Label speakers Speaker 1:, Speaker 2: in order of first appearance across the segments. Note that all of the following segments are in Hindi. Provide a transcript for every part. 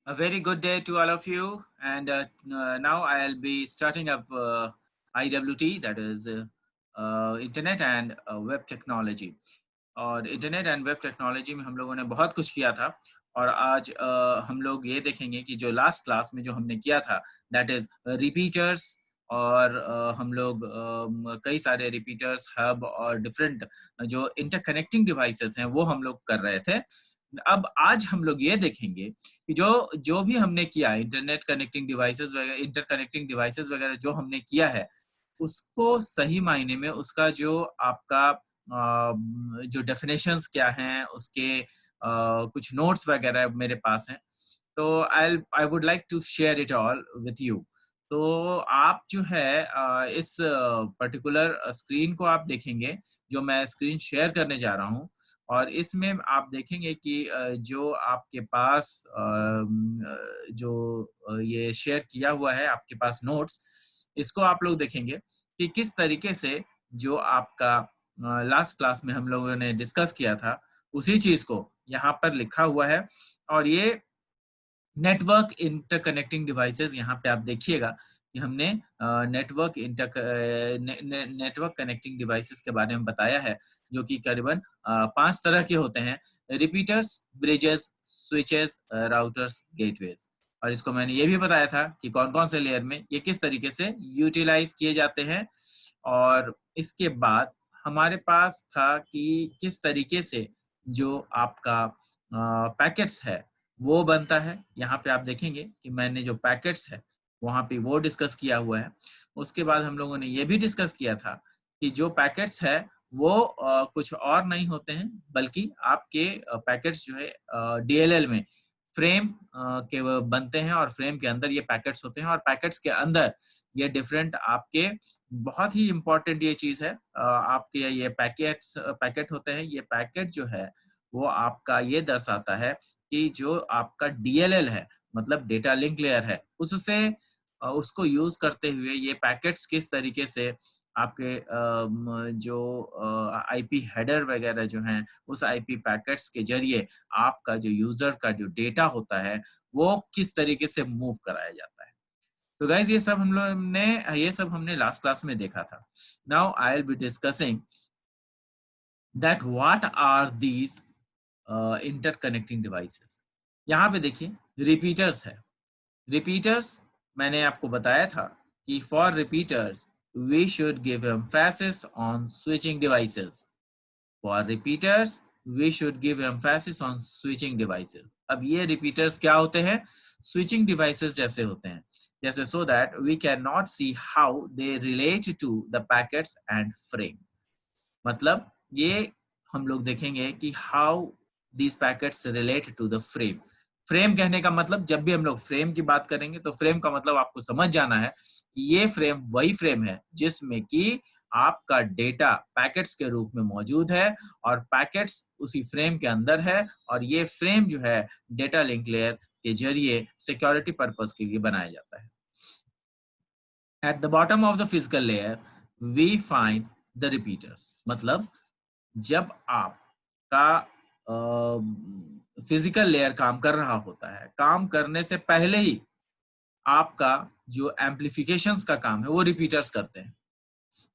Speaker 1: A very good day to all of you. And now I'll be starting up IWT, that is Internet and Web Technology. और इंटरनेट एंड वेब टेक्नोलॉजी में हम लोगों ने बहुत कुछ किया था और आज हम लोग ये देखेंगे कि जो लास्ट क्लास में जो हमने किया था दैट इज रिपीटर्स और हम लोग कई सारे रिपीटर्स हब और डिफरेंट जो इंटरकनेक्टिंग डिवाइसेस हैं वो हम लोग कर रहे थे। अब आज हम लोग ये देखेंगे कि जो जो भी हमने किया इंटरनेट कनेक्टिंग डिवाइसेस वगैरह इंटरकनेक्टिंग डिवाइसेस वगैरह जो हमने किया है उसको सही मायने में उसका जो आपका जो डेफिनेशंस क्या हैं उसके कुछ नोट्स वगैरह मेरे पास हैं। तो I would like to share it all with you. तो आप जो है इस पर्टिकुलर स्क्रीन को आप देखेंगे जो मैं स्क्रीन शेयर करने जा रहा हूँ और इसमें आप देखेंगे कि जो आपके पास जो ये शेयर किया हुआ है आपके पास नोट्स, इसको आप लोग देखेंगे कि किस तरीके से जो आपका लास्ट क्लास में हम लोगों ने डिस्कस किया था उसी चीज को यहाँ पर लिखा हुआ है। और ये नेटवर्क इंटरकनेक्टिंग डिवाइसेस यहाँ पे आप देखिएगा कि हमने नेटवर्क कनेक्टिंग डिवाइसेस के बारे में बताया है जो कि करीबन 5 तरह के होते हैं: repeaters, bridges, switches, routers, gateways. और इसको मैंने ये भी बताया था कि कौन कौन से लेयर में ये किस तरीके से यूटिलाइज किए जाते हैं। और इसके बाद हमारे पास था कि किस तरीके से जो आपका पैकेट्स है वो बनता है। यहाँ पे आप देखेंगे कि मैंने जो पैकेट्स है वहाँ पे वो डिस्कस किया हुआ है। उसके बाद हम लोगों ने ये भी डिस्कस किया था कि जो पैकेट्स है वो कुछ और नहीं होते हैं बल्कि आपके पैकेट्स जो है डीएलएल में फ्रेम के वो बनते हैं और फ्रेम के अंदर ये पैकेट्स होते हैं और पैकेट्स के अंदर ये डिफरेंट आपके बहुत ही इंपॉर्टेंट ये चीज है आपके ये पैकेट होते हैं। ये पैकेट जो है वो आपका ये दर्शाता है कि जो आपका डीएलएल है मतलब डेटा लिंक लेयर है उससे उसको यूज करते हुए ये पैकेट्स किस तरीके से आपके जो आईपी हेडर वगैरह जो हैं उस आईपी पैकेट्स के जरिए आपका जो यूजर का जो डेटा होता है वो किस तरीके से मूव कराया जाता है। तो गाइज ये सब हमने लास्ट क्लास में देखा था। Now I will be discussing that what are these interconnecting devices. यहाँ पे देखिए रिपीटर्स है। रिपीटर्स मैंने आपको बताया था कि for repeaters we should give emphasis on switching devices. For repeaters we should give emphasis on switching devices. अब ये रिपीटर्स क्या होते हैं? स्विचिंग डिवाइसेस जैसे होते हैं, जैसे so that we can not see how they relate to the packets and frame. मतलब ये हम लोग देखेंगे कि how these packets relate to the frame. Frame कहने का मतलब जब भी हम लोग फ्रेम की बात करेंगे तो फ्रेम का मतलब आपको समझ जाना है कि ये फ्रेम वही फ्रेम है जिसमें कि आपका डेटा पैकेट्स के रूप में मौजूद है और पैकेट्स उसी फ्रेम के अंदर है और ये फ्रेम जो है डेटा लिंक लेयर के जरिए सिक्योरिटी पर्पस के लिए बनाया जाता है। At the bottom of the physical layer we find the repeaters. मतलब जब आपका फिजिकल लेयर काम कर रहा होता है, काम करने से पहले ही आपका जो एम्प्लीफिकेशंस का काम है वो रिपीटर्स करते हैं।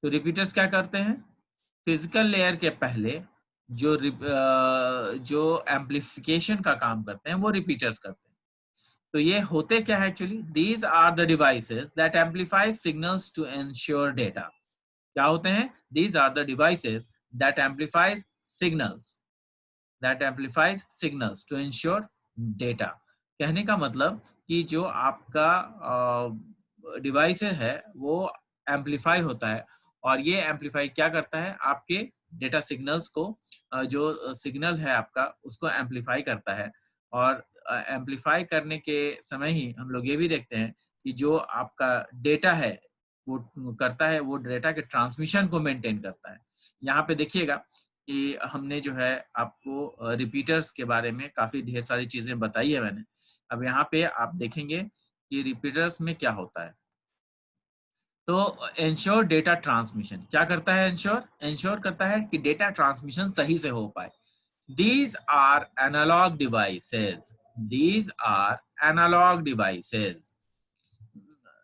Speaker 1: तो रिपीटर्स क्या करते हैं? फिजिकल लेयर के पहले जो एम्प्लीफिकेशन का काम करते हैं वो रिपीटर्स करते हैं। तो ये होते क्या है actually? These are the devices that amplify signals to ensure data. क्या होते हैं? These are the devices that amplifies signals to ensure data. कहने का मतलब कि जो आपका डिवाइस है वो एम्पलीफाई होता है और ये एम्पलीफाई क्या करता है? आपके डेटा सिग्नल्स को जो सिग्नल है आपका उसको एम्पलीफाई करता है। और एम्पलीफाई करने के समय ही हम लोग ये भी देखते हैं कि जो आपका डेटा है वो करता है, वो डेटा के ट्रांसमिशन को मेंटेन करता है। यहाँ पे देखिएगा कि हमने जो है आपको रिपीटर्स के बारे में काफी ढेर सारी चीजें बताई है मैंने। अब यहाँ पे आप देखेंगे कि रिपीटर्स में क्या होता है। तो इंश्योर डेटा ट्रांसमिशन क्या करता है? इंश्योर करता है कि डेटा ट्रांसमिशन सही से हो पाए। These are analog devices. these are analog devices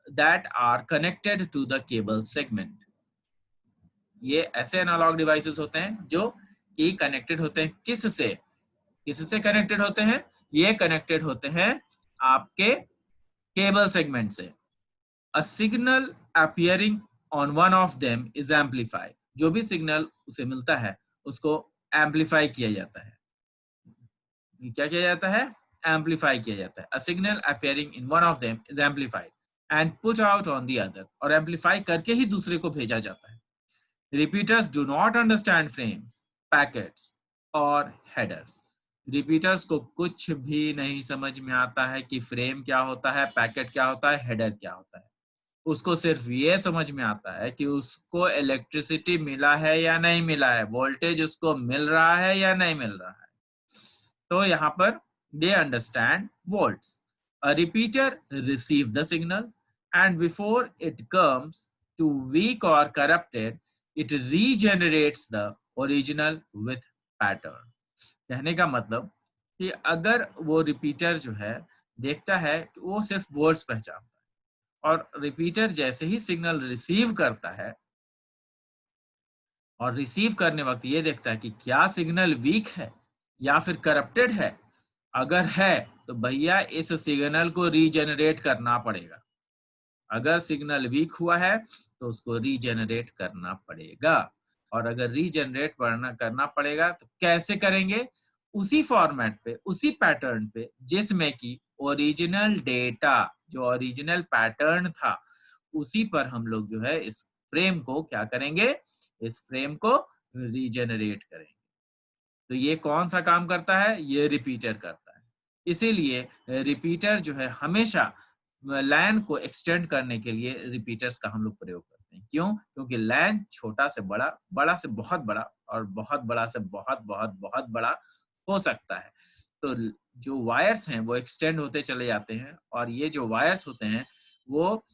Speaker 1: that are connected to the cable segment. ये ऐसे एनालॉग डिवाइसेस होते हैं जो कि कनेक्टेड होते हैं किससे कनेक्टेड होते हैं? ये कनेक्टेड होते हैं आपके केबल सेगमेंट से. A signal appearing on one of them is amplified. जो भी सिग्नल उसे मिलता है उसको एम्पलीफाई किया जाता है. क्या किया जाता है? एम्पलीफाई किया जाता है. A signal appearing in one of them is amplified and put out on the other. और एम्पलीफाई करके ही दूसरे को भेजा जाता है. Repeaters do not understand frames, packets or headers. Repeaters को कुछ भी नहीं समझ में आता है कि फ्रेम क्या होता है, पैकेट क्या होता है, हेडर क्या होता है. उसको सिर्फ ये समझ में आता है कि उसको इलेक्ट्रिसिटी मिला है या नहीं मिला है, वोल्टेज उसको मिल रहा है या नहीं मिल रहा है. तो यहाँ पर they understand volts. A repeater receive the signal and before it comes too weak or corrupted it regenerates the original with pattern. कहने का मतलब कि अगर वो रिपीटर जो है देखता है कि वो सिर्फ वर्ड्स पहचानता है और रिपीटर जैसे ही सिग्नल रिसीव करता है और रिसीव करने वक्त ये देखता है कि क्या सिग्नल वीक है या फिर करप्टेड है. अगर है तो भैया इस सिग्नल को रीजेनरेट करना पड़ेगा. अगर सिग्नल वीक हुआ है तो उसको रीजेनरेट करना पड़ेगा. और अगर रीजेनरेट करना पड़ेगा तो कैसे करेंगे? उसी फॉर्मेट पे, उसी पैटर्न पे जिसमें कि ओरिजिनल डेटा, जो ओरिजिनल पैटर्न था, उसी पर हम लोग जो है इस फ्रेम को क्या करेंगे? इस फ्रेम को रीजेनरेट करेंगे. तो ये कौन सा काम करता है? ये रिपीटर करता है. इसीलिए रिपीटर जो है हमेशा लैन को एक्सटेंड करने के लिए रिपीटर्स का हम लोग प्रयोग करते हैं. क्यों? क्योंकि लैन छोटा से बड़ा, बड़ा से बहुत बड़ा और बहुत बड़ा से बहुत बहुत बहुत बड़ा हो सकता है. तो जो वायर्स हैं वो एक्सटेंड होते चले जाते हैं और ये जो वायर्स होते हैं वो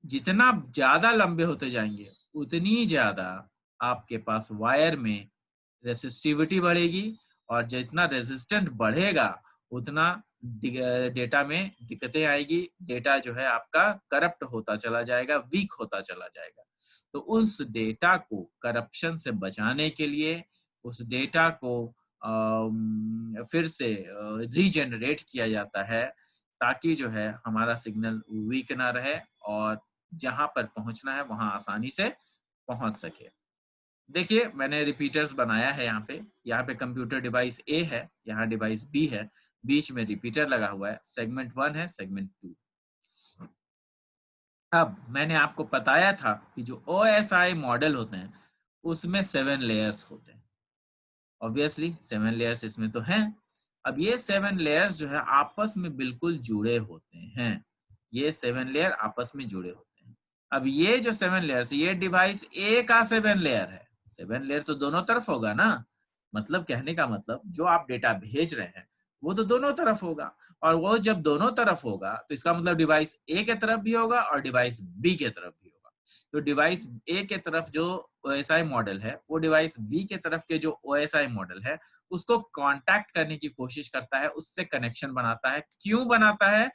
Speaker 1: जितना ज्यादा लंबे होते जाएंगे उतनी ज्यादा आपके पास वायर में रेसिस्टिविटी बढ़ेगी और जितना रेजिस्टेंट बढ़ेगा उतना डेटा में दिक्कतें आएगी. डेटा जो है आपका करप्ट होता चला जाएगा, वीक होता चला जाएगा. तो उस डेटा को करप्शन से बचाने के लिए उस डेटा को फिर से रीजेनरेट किया जाता है ताकि जो है हमारा सिग्नल वीक ना रहे और जहां पर पहुंचना है वहां आसानी से पहुंच सके. देखिए मैंने रिपीटर्स बनाया है यहाँ पे कंप्यूटर डिवाइस ए है, यहाँ डिवाइस बी है, बीच में रिपीटर लगा हुआ है, सेगमेंट 1 है, सेगमेंट 2. अब मैंने आपको बताया था कि जो OSI मॉडल होते हैं उसमें 7 लेयर्स होते हैं. ऑब्वियसली 7 लेयर्स इसमें तो हैं. अब ये 7 लेयर्स जो है आपस में बिल्कुल जुड़े होते हैं. ये 7 लेयर आपस में जुड़े होते हैं. अब ये जो 7 लेयर्स, ये डिवाइस ए का 7 लेयर है. 7 लेयर तो दोनों तरफ होगा ना. मतलब कहने का मतलब जो आप डेटा भेज रहे हैं वो तो दोनों तरफ होगा और वो जब दोनों तरफ होगा तो इसका मतलब डिवाइस ए के तरफ भी होगा और डिवाइस बी के तरफ भी होगा. तो डिवाइस ए के तरफ जो OSI मॉडल है वो डिवाइस बी के तरफ के जो OSI मॉडल है उसको कांटेक्ट करने की कोशिश करता है, उससे कनेक्शन बनाता है. क्यों बनाता है?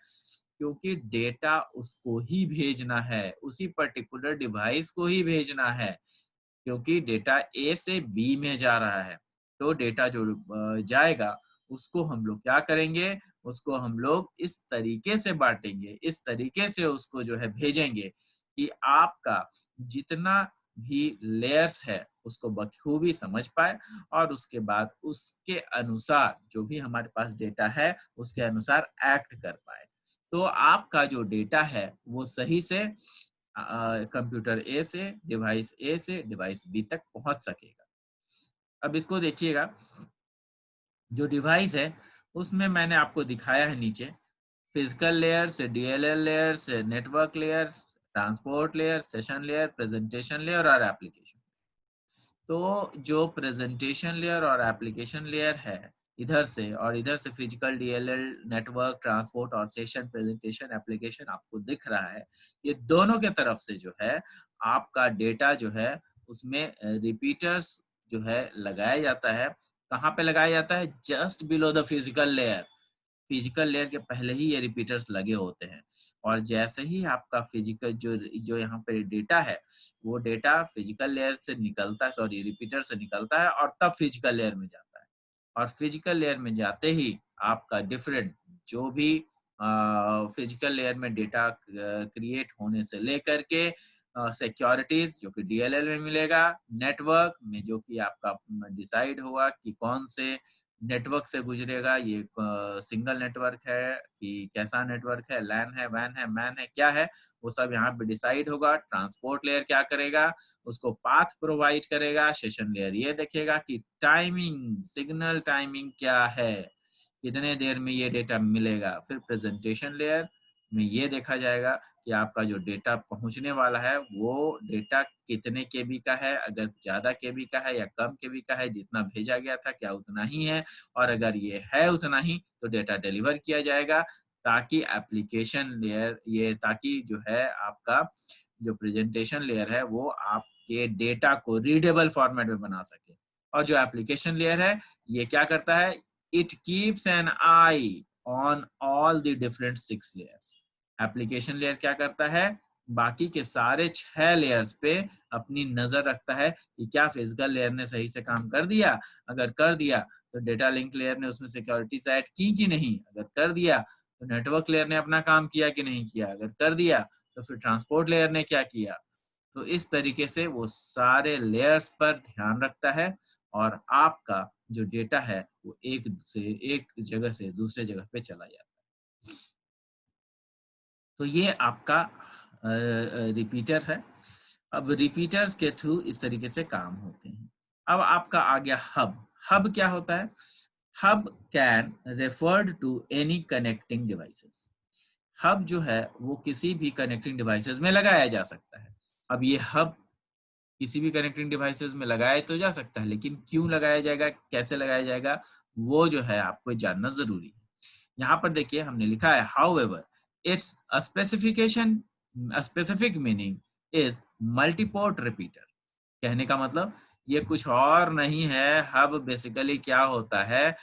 Speaker 1: क्योंकि डेटा उसको ही भेजना है, उसी पर्टिकुलर डिवाइस को ही भेजना है. क्योंकि डेटा ए से बी में जा रहा है तो डेटा जो जाएगा उसको हम लोग क्या करेंगे? उसको हम लोग इस तरीके से बांटेंगे, इस तरीके से उसको जो है भेजेंगे कि आपका जितना भी लेयर्स है उसको बखूबी समझ पाए और उसके बाद उसके अनुसार जो भी हमारे पास डेटा है उसके अनुसार एक्ट कर पाए. तो आपका जो डेटा है वो सही से कंप्यूटर ए से डिवाइस बी तक पहुंच सकेगा. अब इसको देखिएगा, जो डिवाइस है उसमें मैंने आपको दिखाया है नीचे फिजिकल लेयर से DLL लेयर से network layer, transport layer, session layer, presentation layer और एप्लीकेशन. तो जो प्रेजेंटेशन लेयर और एप्लीकेशन लेयर है इधर से और इधर से फिजिकल DLL, नेटवर्क, ट्रांसपोर्ट और सेशन, प्रेजेंटेशन, एप्लीकेशन आपको दिख रहा है. ये दोनों के तरफ से जो है आपका डेटा जो है उसमें रिपीटर्स जो है लगाया जाता है. कहाँ पे लगाया जाता है? Just below the physical layer. Physical layer के पहले ही ये रिपीटर्स लगे होते हैं, और जैसे ही आपका फिजिकल जो जो यहाँ पे डेटा है वो डेटा फिजिकल लेयर से निकलता है, सॉरी रिपीटर से निकलता है और तब फिजिकल लेयर में जाता है, और फिजिकल लेयर में जाते ही आपका डिफरेंट जो भी फिजिकल लेयर में डेटा क्रिएट होने से लेकर के सिक्योरिटीज जो कि डीएलएल में मिलेगा, नेटवर्क में जो कि आपका डिसाइड होगा कि कौन से नेटवर्क से गुजरेगा, ये सिंगल नेटवर्क है कि कैसा नेटवर्क है, लैन है, वैन है, मैन है, क्या है, वो सब यहाँ पे डिसाइड होगा। ट्रांसपोर्ट लेयर क्या करेगा, उसको पाथ प्रोवाइड करेगा। सेशन लेयर ये देखेगा कि टाइमिंग, सिग्नल टाइमिंग क्या है, कितने देर में ये डेटा मिलेगा। फिर प्रेजेंटेशन लेयर में ये देखा जाएगा कि आपका जो डेटा पहुंचने वाला है वो डेटा कितने केबी का है, अगर ज्यादा केबी का है या कम केबी का है, जितना भेजा गया था क्या उतना ही है, और अगर ये है उतना ही तो डेटा डिलीवर किया जाएगा, ताकि एप्लीकेशन लेयर ये ताकि जो है आपका जो प्रेजेंटेशन लेयर है वो आपके डेटा को रीडेबल फॉर्मेट में बना सके। और जो एप्लीकेशन लेयर है ये क्या करता है, it keeps an eye on all the different 6 layers. Application layer क्या करता है, बाकी के सारे 6 लेयर्स पे अपनी नजर रखता है कि क्या फिजिकल लेयर ने सही से काम कर दिया, अगर कर दिया तो डेटा लिंक लेयर ने उसमें सिक्योरिटीज ऐड की कि नहीं, अगर कर दिया तो नेटवर्क लेयर ने अपना काम किया कि नहीं किया, अगर कर दिया तो फिर ट्रांसपोर्ट लेयर ने क्या किया। तो इस तरीके से वो सारे लेयर्स पर ध्यान रखता है, और आपका जो डेटा है वो एक जगह से दूसरे जगह पे चला जाता है। तो ये आपका रिपीटर है। अब रिपीटर्स के थ्रू इस तरीके से काम होते हैं। अब आपका आ गया हब। हब क्या होता है, hub can referred to any connecting devices. Hub जो है वो किसी भी कनेक्टिंग डिवाइसेस में लगाया जा सकता है। अब ये हब किसी भी कनेक्टिंग डिवाइसेस में लगाया तो जा सकता है, लेकिन क्यों लगाया जाएगा, कैसे लगाया जाएगा, वो जो है आपको जानना जरूरी है। यहाँ पर देखिए हमने लिखा है, however it's a specification, a specific meaning is multiport repeater. कहने का मतलब ये कुछ और नहीं है, हब बेसिकली क्या होता है,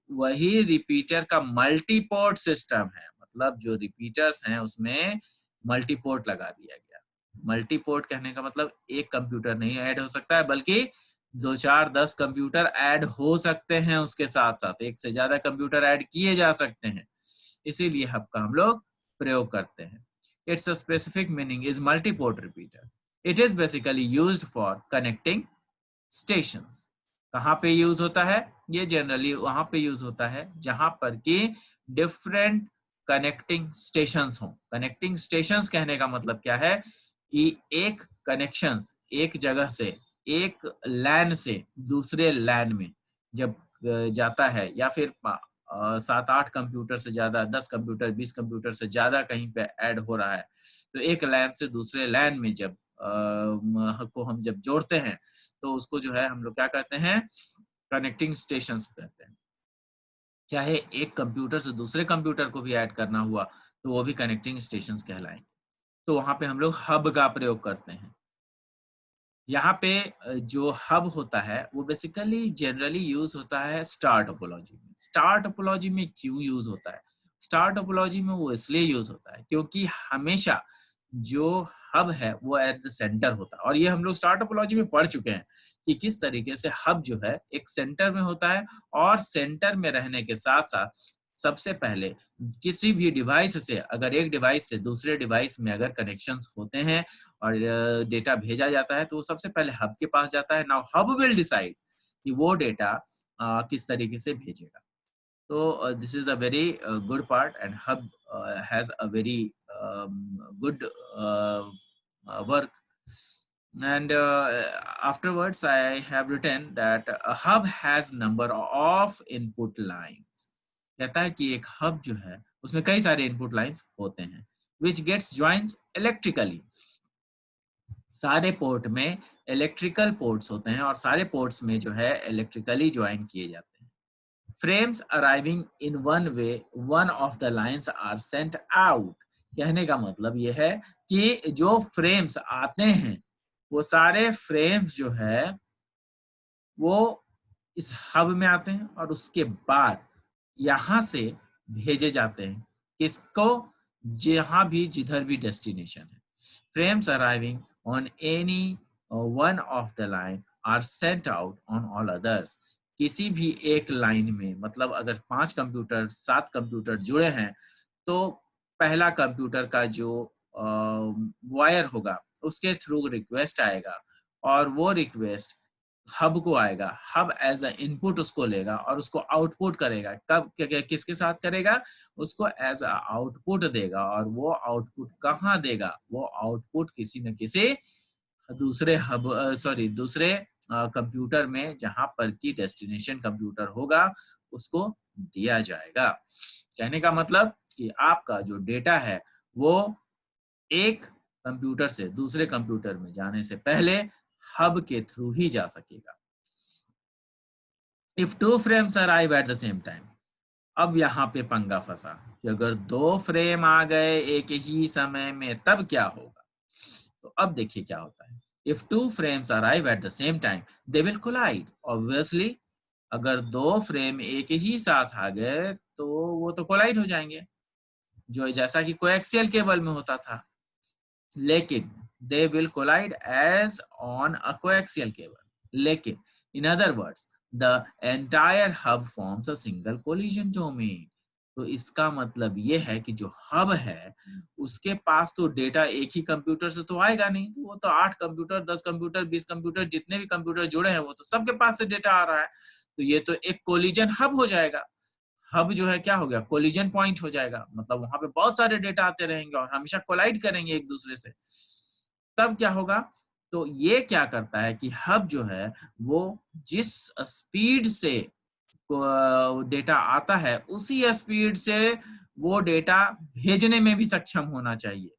Speaker 1: वही रिपीटर का मल्टीपोर्ट सिस्टम है। मतलब जो रिपीटर्स हैं उसमें मल्टीपोर्ट लगा दिया गया। मल्टीपोर्ट कहने का मतलब एक कंप्यूटर नहीं ऐड हो सकता है, बल्कि 2 4 10 कंप्यूटर ऐड हो सकते हैं, उसके साथ साथ एक से ज्यादा कंप्यूटर ऐड किए जा सकते हैं, इसीलिए हब का हम लोग प्रयोग करते हैं। It's a specific meaning is multiport repeater. It is basically used for connecting stations. कहाँ पे यूज होता है, ये जनरली वहां पे यूज होता है जहां पर कि डिफरेंट कनेक्टिंग स्टेशंस हो। कनेक्टिंग स्टेशंस कहने का मतलब क्या है कि एक कनेक्शंस एक जगह से, एक लैन से दूसरे लैन में जब जाता है, या फिर 7-8 कंप्यूटर से ज्यादा, 10 कंप्यूटर 20 कंप्यूटर से ज्यादा कहीं पे ऐड हो रहा है, तो एक लैन से दूसरे लैन में जब को हम जब जोड़ते हैं तो उसको जो है हम लोग क्या कहते हैं, कनेक्टिंग स्टेशंस कहते हैं। चाहे एक कंप्यूटर से दूसरे कंप्यूटर को भी ऐड करना हुआ तो वो भी कनेक्टिंग स्टेशंस कहलाएंगे। तो वहां पे हम लोग हब का प्रयोग करते हैं। यहाँ पे जो हब होता है वो बेसिकली जनरली यूज होता है स्टार टोपोलॉजी में। स्टार टोपोलॉजी में क्यों यूज होता है, स्टार टोपोलॉजी में वो इसलिए यूज होता है क्योंकि हमेशा जो हब है वो एट द सेंटर होता है। और ये हम लोग स्टार टोपोलॉजी में पढ़ चुके हैं कि किस तरीके से हब जो है एक सेंटर में होता है, और सेंटर में रहने के साथ साथ सबसे पहले किसी भी डिवाइस से, अगर एक डिवाइस से दूसरे डिवाइस में अगर कनेक्शंस होते हैं और डेटा भेजा जाता है तो वो सबसे पहले हब के पास जाता है। नाउ हब विल डिसाइड कि वो डेटा किस तरीके से भेजेगा। तो this is a very good part, and hub has a very good work. And afterwards I have written that a hub has number of input lines. कहता है कि एक हब जो है उसमें कई सारे इनपुट लाइंस होते हैं, which gets joins electrically. सारे पोर्ट में इलेक्ट्रिकल पोर्ट्स होते हैं और सारे पोर्ट्स में जो है इलेक्ट्रिकली ज्वाइन किए जाते हैं। Frames arriving in one way, one of the lines are sent out. कहने का मतलब यह है कि जो फ्रेम्स आते हैं वो सारे फ्रेम्स जो है वो इस हब में आते हैं, और उसके बाद यहाँ से भेजे जाते हैं, किसको, जहां भी जिधर भी डेस्टिनेशन है। Frames arriving on any one of the line are sent out on all others. किसी भी एक लाइन में, मतलब अगर 5 कंप्यूटर 7 कंप्यूटर जुड़े हैं, तो पहला कंप्यूटर का जो वायर होगा उसके थ्रू रिक्वेस्ट आएगा, और वो रिक्वेस्ट हब को आएगा। हब एज अ इनपुट उसको लेगा और उसको आउटपुट करेगा। कब किसके साथ करेगा? उसको एज अ आउटपुट देगा, और वो आउटपुट कहाँ देगा? वो आउटपुट किसी न किसी दूसरे हब दूसरे कंप्यूटर में, जहां पर की डेस्टिनेशन कंप्यूटर होगा, उसको दिया जाएगा। कहने का मतलब कि आपका जो डेटा है वो एक कंप्यूटर से दूसरे कंप्यूटर में जाने से पहले हब के थ्रू ही जा सकेगा। If two frames arrive at the same time, अब यहाँ पे पंगा फंसा कि अगर 2 फ्रेम आ गए एक ही समय में तब क्या होगा। तो अब देखिए क्या होता है। If 2 frames arrive at the same time they will collide. Obviously अगर 2 फ्रेम एक ही साथ आ गए तो वो तो कोलाइड हो जाएंगे, जो जैसा कि कोएक्सियल केबल में होता था। लेकिन they will collide as on a coaxial cable. लेकिन in other words, the entire hub forms a single collision domain. तो इसका मतलब ये है कि जो हब है उसके पास तो डेटा एक ही कंप्यूटर से तो आएगा नहीं, वो तो 8 कंप्यूटर 10 कंप्यूटर 20 कंप्यूटर जितने भी कंप्यूटर जुड़े हैं वो तो सबके पास से डेटा आ रहा है। तो ये तो एक कोलिजन हब हो जाएगा। हब जो है क्या हो गया? कोलिजन पॉइंट हो जाएगा, मतलब वहां पे बहुत सारे डेटा आते रहेंगे और हमेशा कोलाइड करेंगे एक दूसरे से। तब क्या होगा? तो ये क्या करता है कि हब जो है वो जिस स्पीड से डेटा आता है उसी स्पीड से वो डेटा भेजने में भी सक्षम होना चाहिए।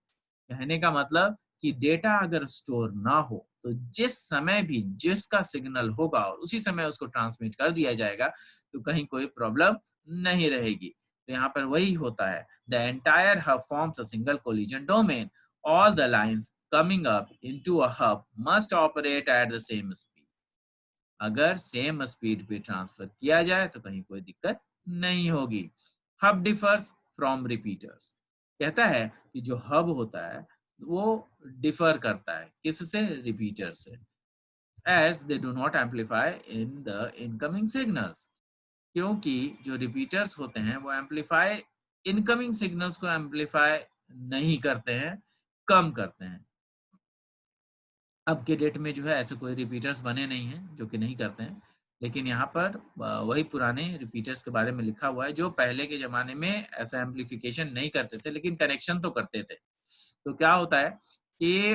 Speaker 1: कहने का मतलब कि डेटा अगर स्टोर ना हो तो जिस समय भी जिसका सिग्नल होगा और उसी समय उसको ट्रांसमिट कर दिया जाएगा, तो कहीं कोई प्रॉब्लम नहीं रहेगी। तो यहाँ पर वही होता है, the entire hub forms a single collision domain. All the lines coming up into a hub must operate at the same speed. अगर सेम स्पीड पे ट्रांसफर किया जाए तो कहीं कोई दिक्कत नहीं होगी। Hub differs from repeaters. कहता है कि जो हब होता है वो डिफर करता है किससे? रिपीटर से। As they do not amplify in the incoming signals. क्योंकि जो रिपीटर्स होते हैं वो एम्पलीफाई, इनकमिंग सिग्नल्स को एम्पलीफाई नहीं करते हैं, कम करते हैं। अब के डेट में जो है ऐसे कोई रिपीटर्स बने नहीं हैं जो कि नहीं करते हैं, लेकिन यहाँ पर वही पुराने रिपीटर्स के बारे में लिखा हुआ है जो पहले के जमाने में ऐसा एम्पलीफिकेशन नहीं करते थे लेकिन कनेक्शन तो करते थे। तो क्या होता है कि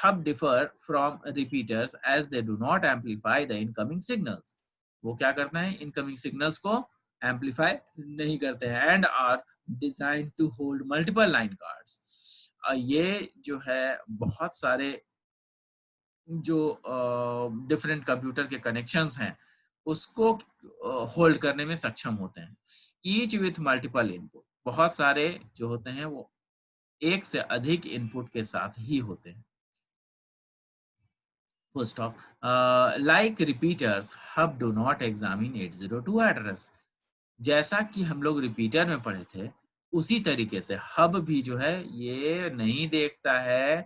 Speaker 1: hub differ from repeaters as they do not amplify the incoming signals. वो क्या करते हैं? इनकमिंग सिग्नल्स को एम्पलीफाई नहीं करते हैं। And are design to hold multiple line cards. ये जो है बहुत सारे जो डिफरेंट कंप्यूटर के कनेक्शंस हैं उसको होल्ड करने में सक्षम होते हैं। Each with multiple input. बहुत सारे जो होते हैं वो एक से अधिक इनपुट के साथ ही होते हैं। Full stop. Like repeaters, hub do not examine 802 address. जैसा कि हम लोग रिपीटर में पढ़े थे उसी तरीके से हब भी जो है ये नहीं देखता है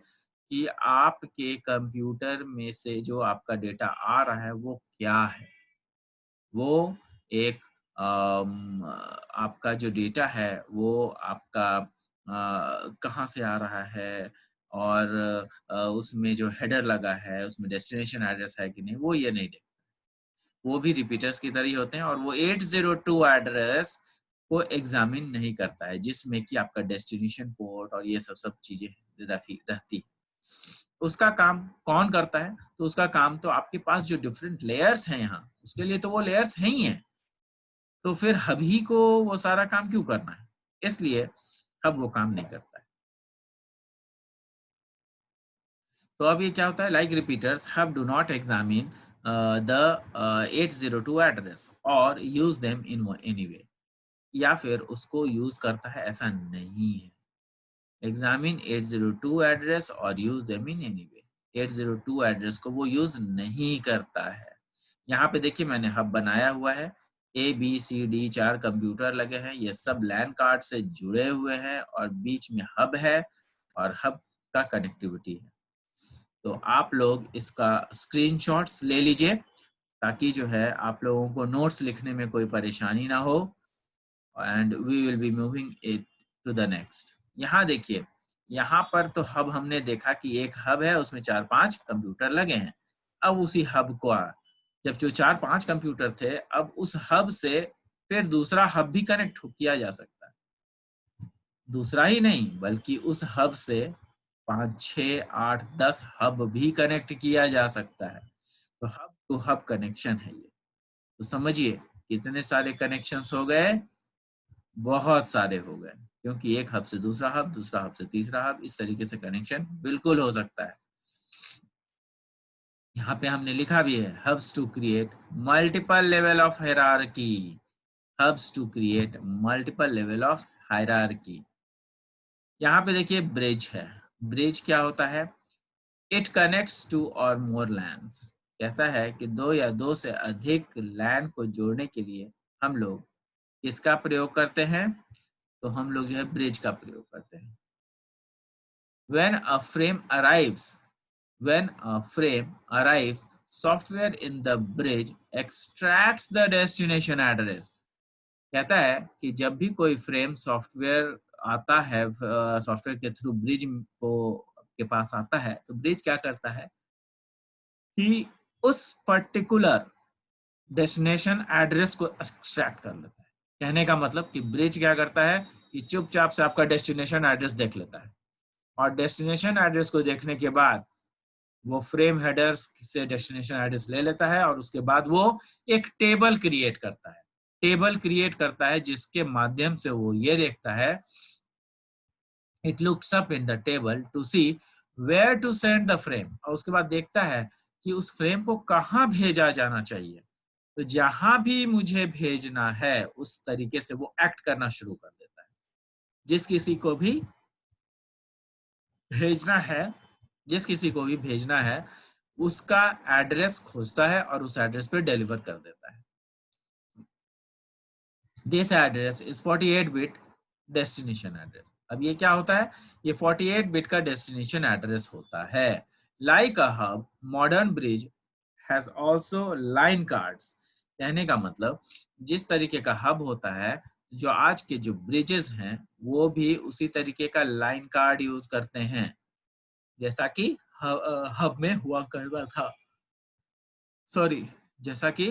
Speaker 1: कि आपके कंप्यूटर में से जो आपका डेटा आ रहा है वो क्या है। वो एक आपका जो डेटा है वो आपका कहाँ से आ रहा है, और उसमें जो हेडर लगा है उसमें डेस्टिनेशन एड्रेस है कि नहीं, वो ये नहीं देखता। वो भी रिपीटर्स की तरह ही होते हैं और वो 802 एड्रेस को एग्जामिन नहीं करता है जिसमें कि आपका डेस्टिनेशन पोर्ट और ये सब सब चीजें रखी रहती। उसका काम कौन करता है? तो उसका काम तो आपके पास जो डिफरेंट लेयर्स हैं यहाँ उसके लिए तो वो लेयर्स हैं ही हैं। तो फिर हब ही को वो सारा काम क्यों करना है? इसलिए हब वो काम नहीं करता है। तो अब ये क्या होता है? Like repeaters hub do not examine the 802 address or use them in any way. या फिर उसको यूज करता है ऐसा नहीं है। Examine 802 address or use them in any way. 802 address को वो यूज नहीं करता है। यहाँ पे देखिए मैंने हब बनाया हुआ है ABCD 4 कंप्यूटर लगे हैं, ये सब लैन कार्ड से जुड़े हुए हैं और बीच में हब है और हब का कनेक्टिविटी है। तो आप लोग इसका स्क्रीनशॉट्स ले लीजिए ताकि जो है आप लोगों को नोट्स लिखने में कोई परेशानी ना हो। And we will be moving it to the next. यहाँ देखिए, यहाँ पर तो हब हमने देखा कि एक हब है, उसमें 4-5 कंप्यूटर लगे हैं। अब उसी हब को जब जो 4-5 कंप्यूटर थे, अब उस हब से फिर दूसरा हब भी कनेक्ट किया जा सकता है। दूसरा ही नहीं बल्कि उस हब से 5, 6, 8, 10 हब भी कनेक्ट किया जा सकता है। तो हब टू हब कनेक्शन है ये। तो समझिए कितने सारे कनेक्शंस हो गए, बहुत सारे हो गए, क्योंकि एक हब से दूसरा हब से तीसरा हब, इस तरीके से कनेक्शन बिल्कुल हो सकता है। यहाँ पे हमने लिखा भी है, hubs to create multiple level of hierarchy. Hubs to create multiple level of hierarchy. यहाँ पे देखिए ब्रिज है। ब्रिज क्या होता है? इट कनेक्ट्स टू और मोर लैन्स। कहता है कि दो या दो से अधिक लैन को जोड़ने के लिए हम लोग किसका प्रयोग करते हैं? तो हम लोग जो है ब्रिज का प्रयोग करते हैं। When a frame arrives, software in the bridge extracts the destination address. कहता है कि जब भी कोई फ्रेम सॉफ्टवेयर आता है, सॉफ्टवेयर के थ्रू ब्रिज को के पास आता है, तो ब्रिज क्या करता है कि उस पर्टिकुलर डेस्टिनेशन एड्रेस को एक्सट्रैक्ट कर लेता है। कहने का मतलब कि ब्रिज क्या करता है कि चुपचाप से आपका डेस्टिनेशन एड्रेस देख लेता है और डेस्टिनेशन एड्रेस को देखने के बाद वो फ्रेम हेडर्स से डेस्टिनेशन एड्रेस ले लेता है और उसके बाद वो एक टेबल क्रिएट करता है। टेबल क्रिएट करता है जिसके माध्यम से वो ये देखता है, it looks up in the table to see where to send the frame, और उसके बाद देखता है कि उस फ्रेम को कहाँ भेजा जाना चाहिए। तो जहां भी मुझे भेजना है उस तरीके से वो एक्ट करना शुरू कर देता है। जिस किसी को भी भेजना है जिस किसी को भी भेजना है उसका एड्रेस खोजता है और उस एड्रेस पे डिलीवर कर देता है। This address is 48 bit destination address. अब ये क्या होता है? ये 48 बिट का डेस्टिनेशन एड्रेस होता है। Like a hub, modern bridge has also line cards. कहने का मतलब जिस तरीके का हब होता है, जो आज के जो ब्रिजेस हैं वो भी उसी तरीके का लाइन कार्ड यूज करते हैं जैसा कि हब में हुआ करता था। सॉरी, जैसा कि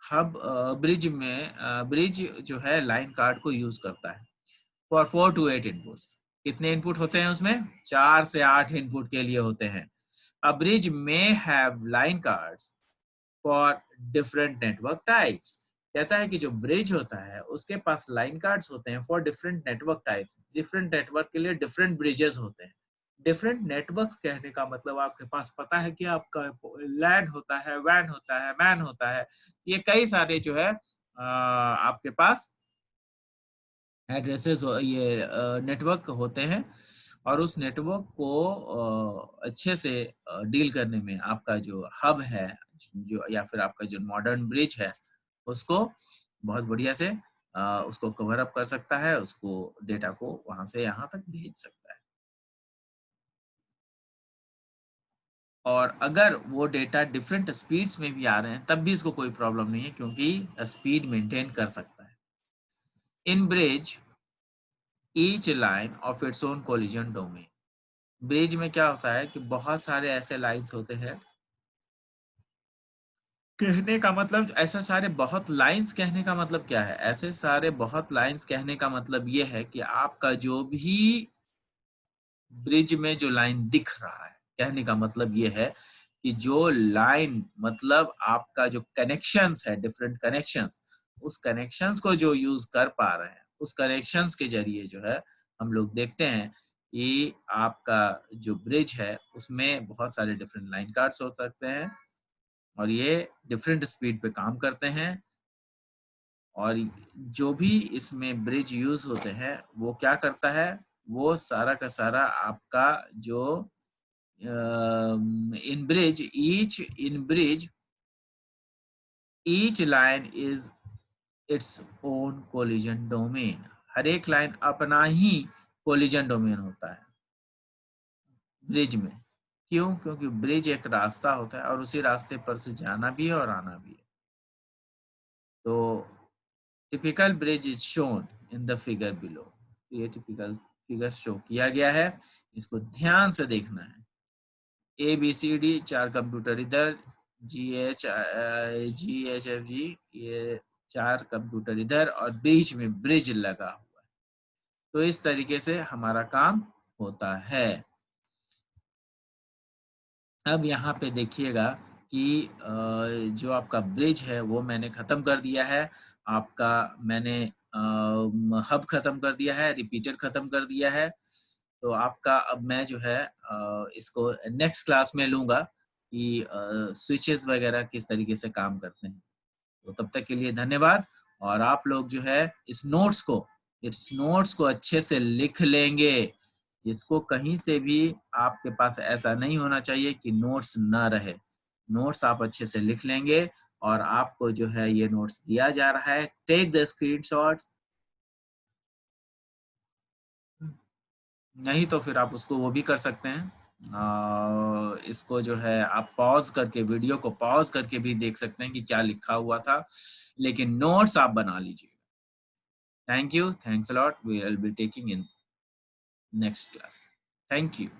Speaker 1: हब ब्रिज जो है लाइन कार्ड को यूज करता है फॉर 4 to 8 इनपुट्स। कितने इनपुट होते हैं उसमें? 4 से 8 इनपुट के लिए होते हैं। अ ब्रिज में have line cards for different network types. कहता है कि जो ब्रिज होता है उसके पास लाइन कार्ड्स होते हैं for different network types. Different network के लिए डिफरेंट ब्रिजेस होते हैं। डिफरेंट नेटवर्क्स कहने का मतलब आपके पास पता है कि आपका लैन होता है, वैन होता है, मैन होता है। ये कई सारे जो है आपके पास एड्रेसेस, ये नेटवर्क होते हैं और उस नेटवर्क को अच्छे से डील करने में आपका जो हब है, जो या फिर आपका जो मॉडर्न ब्रिज है, उसको बहुत बढ़िया से उसको कवर अप कर सकता है, उसको डेटा को वहां से यहाँ तक भेज सकता है। और अगर वो डेटा डिफरेंट स्पीड्स में भी आ रहे हैं तब भी इसको कोई प्रॉब्लम नहीं है, क्योंकि स्पीड मेंटेन कर सकता है। In bridge each line of its own collision domain. Bridge में क्या होता है कि बहुत सारे ऐसे लाइंस होते हैं। कहने का मतलब ऐसे सारे बहुत लाइंस कहने का मतलब क्या है? ऐसे सारे बहुत लाइंस कहने का मतलब ये है कि आपका जो भी ब्रिज में जो लाइन दिख रहा है, कहने का मतलब ये है कि जो लाइन मतलब आपका जो कनेक्शंस है, डिफरेंट कनेक्शंस, उस कनेक्शंस को जो यूज कर पा रहे हैं, उस कनेक्शंस के जरिए जो है हम लोग देखते हैं कि आपका जो ब्रिज है उसमें बहुत सारे डिफरेंट लाइन कार्ड्स हो सकते हैं और ये डिफरेंट स्पीड पे काम करते हैं। और जो भी इसमें ब्रिज यूज होते हैं वो क्या करता है, वो सारा का सारा आपका जो in bridge each line is its own collision domain. हर एक लाइन अपना ही कोलिजन डोमेन होता है ब्रिज में। क्यों? क्योंकि ब्रिज एक रास्ता होता है और उसी रास्ते पर से जाना भी है और आना भी है। तो typical bridge is shown in the figure below. ये टिपिकल फिगर शो किया गया है, इसको ध्यान से देखना है। A B C D 4 computer इधर, GHFG ये 4 कंप्यूटर इधर और बीच में ब्रिज लगा हुआ है। तो इस तरीके से हमारा काम होता है। अब यहाँ पे देखिएगा कि जो आपका ब्रिज है वो मैंने ख़त्म कर दिया है। आपका मैंने हब ख़त्म कर दिया है, रिपीटर ख़त्म कर दिया है। तो आपका अब मैं जो है इसको नेक्स्ट क्लास में लूँगा कि स्विचेस वगैरह किस तरीके से काम करते हैं। तो तब तक के लिए धन्यवाद। और आप लोग जो है इस नोट्स को अच्छे से लिख लेंगे। इसको कहीं से भी आपके पास ऐसा नहीं होना चाहिए कि नोट्स ना रहे। नोट्स आप अच्छे से लिख लेंगे और आपको जो है ये नोट्स दिया जा रहा है। टेक द स्क्रीनशॉट्स, नहीं तो फिर आप उसको वो भी कर सकते हैं। इसको जो है आप पॉज करके, वीडियो को पॉज करके भी देख सकते हैं कि क्या लिखा हुआ था, लेकिन नोट्स आप बना लीजिए। Thank you. Thanks a lot. We will be taking in next class. Thank you.